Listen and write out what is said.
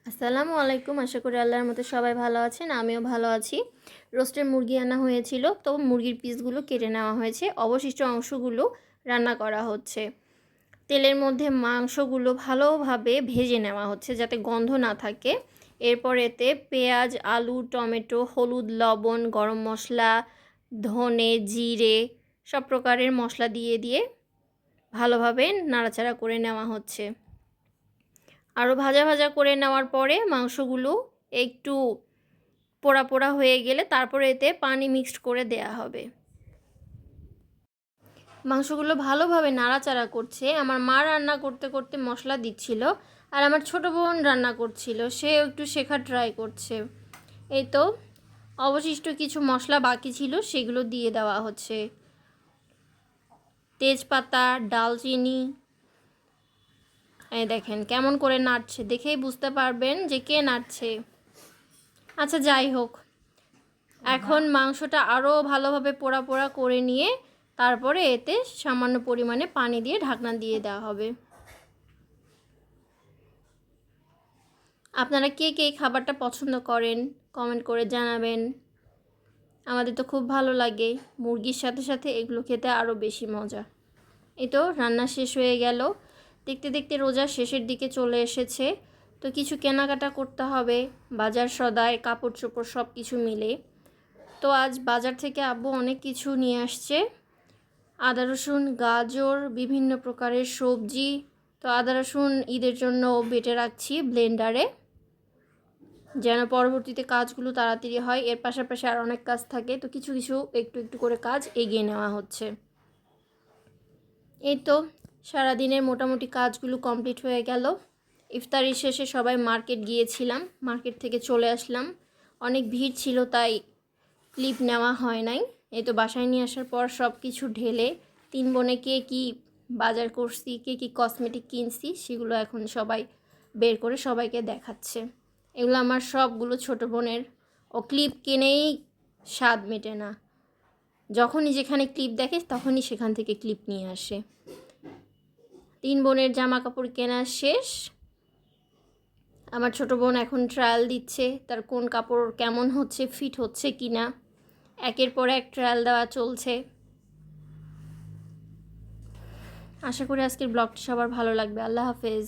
আসসালামু আলাইকুম। আশা করি আল্লাহর মতো সবাই ভালো আছেন, আমিও ভালো আছি। রোস্টের মুরগি আনা হয়েছিল, তো মুরগির পিসগুলো কেটে নেওয়া হয়েছে, অবশিষ্ট অংশগুলো রান্না করা হচ্ছে। তেলের মধ্যে মাংসগুলো ভালোভাবে ভেজে নেওয়া হচ্ছে যাতে গন্ধ না থাকে। এরপর এতে পেঁয়াজ, আলু, টমেটো, হলুদ, লবণ, গরম মশলা, ধনে, জিরে সব প্রকারের মশলা দিয়ে দিয়ে ভালোভাবে নাড়াচাড়া করে নেওয়া হচ্ছে। আরও ভাজা ভাজা করে নেওয়ার পরে মাংসগুলো একটু পোড়া পোড়া হয়ে গেলে তারপরে এতে পানি মিক্সড করে দেয়া হবে। মাংসগুলো ভালোভাবে নাড়াচাড়া করছে। আমার মা রান্না করতে করতে মশলা দিচ্ছিল, আর আমার ছোটো বোন রান্না করছিল, সে একটু শেখা ট্রাই করছে। এই তো অবশিষ্ট কিছু মশলা বাকি ছিল, সেগুলো দিয়ে দেওয়া হচ্ছে। তেজপাতা, ডালচিনি, এই দেখেন কেমন করে নাড়ছে, দেখেই বুঝতে পারবেন যে কে নাড়ছে। আচ্ছা যাই হোক, এখন মাংসটা আরও ভালোভাবে পোড়া পোড়া করে নিয়ে তারপরে এতে সামান্য পরিমাণে পানি দিয়ে ঢাকনা দিয়ে দেওয়া হবে। আপনারা কে কে খাবারটা পছন্দ করেন কমেন্ট করে জানাবেন। আমাদের তো খুব ভালো লাগে, মুরগির সাথে সাথে এগুলো খেতে আরও বেশি মজা। এই তো রান্না শেষ হয়ে গেল, দেখতে দেখতে রোজার শেষের দিকে চলে এসেছে। তো কিছু কেনাকাটা করতে হবে, বাজার সদাই, কাপড় চোপড় সব কিছু মিলে। তো আজ বাজার থেকে আব্বু অনেক কিছু নিয়ে আসছে, আদা রসুন, গাজর, বিভিন্ন প্রকারের সবজি। তো আদা রসুন ঈদের জন্য বেটে রাখছি ব্লেন্ডারে, যেন পরবর্তীতে কাজগুলো তাড়াতাড়ি হয়। এর পাশাপাশি আর অনেক কাজ থাকে, তো কিছু কিছু একটু একটু করে কাজ এগিয়ে নেওয়া হচ্ছে। এই তো সারাদিনের মোটামুটি কাজগুলো কমপ্লিট হয়ে গেল। ইফতারি শেষে সবাই মার্কেট গিয়েছিলাম, মার্কেট থেকে চলে আসলাম। অনেক ভিড় ছিল তাই ক্লিপ নেওয়া হয় নাই। এই তো বাসায় নিয়ে আসার পর সব কিছু ঢেলে তিন বোনে কে কী বাজার করছি, কে কী কসমেটিক কিনছি সেগুলো এখন সবাই বের করে সবাইকে দেখাচ্ছে। এগুলো আমার সবগুলো ছোটো বোনের, ও ক্লিপ কিনেই স্বাদ মেটে না, যখনই যেখানে ক্লিপ দেখে তখনই সেখান থেকে ক্লিপ নিয়ে আসে। তিন বোনের জামা কাপড় কেনা শেষ। আমার ছোটো বোন এখন ট্রায়াল দিচ্ছে তার কোন কাপড় কেমন হচ্ছে, ফিট হচ্ছে কি না। একের পর এক ট্রায়াল দেওয়া চলছে। আশা করি আজকের ব্লগটি সবার ভালো লাগবে। আল্লাহ হাফেজ।